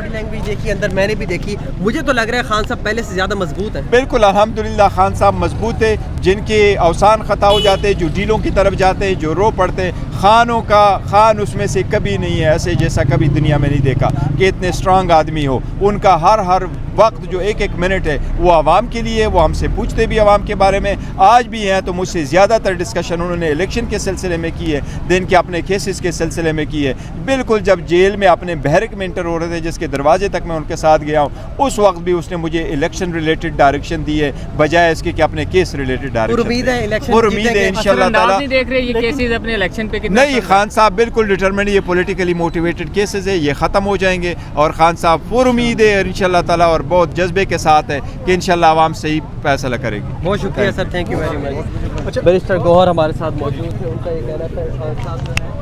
Body language دیکھی اندر میں نے بھی دیکھی, مجھے تو لگ رہا ہے خان صاحب پہلے سے زیادہ مضبوط ہیں. بالکل الحمدللہ خان صاحب مضبوط ہے, جن کے اوسان خطا ہو جاتے ہیں, جو ڈیلوں کی طرف جاتے ہیں, جو رو پڑتے ہیں. خان اس میں سے کبھی نہیں ہے ایسے جیسا کبھی دنیا میں نہیں دیکھا کہ اتنے اسٹرانگ آدمی ہو. ان کا ہر وقت جو ایک منٹ ہے وہ عوام کے لیے, وہ ہم سے پوچھتے بھی عوام کے بارے میں آج بھی ہیں, تو مجھ سے زیادہ تر ڈسکشن انہوں نے الیکشن کے سلسلے میں کی ہے, دن کے اپنے کیسز کے سلسلے میں کی ہے. بالکل جب جیل میں اپنے بیرک میں انٹر ہو رہے تھے, جس کے دروازے تک میں ان کے ساتھ گیا ہوں, اس وقت بھی اس نے مجھے الیکشن ریلیٹڈ ڈائریکشن دی ہے بجائے اس کے کہ اپنے کیس ریلیٹڈ ڈائریکشن. امید ہے انشاءاللہ تعالی. دیکھ رہے یہ کیسز اپنے الیکشن پہ نہیں, خان صاحب بالکل ڈٹرمنٹ, یہ پولیٹیکلی موٹیویٹڈ کیسز ہے, یہ ختم ہو جائیں گے, اور خان صاحب پر امید ہے انشاءاللہ تعالی اور بہت جذبے کے ساتھ ہے کہ انشاءاللہ عوام صحیح فیصلہ کرے گی. بہت شکریہ sir, thank you very much. Barrister Gohar ہمارے ساتھ موجود ہیں, ان کا یہ کہنا تھا خان صاحب جو ہے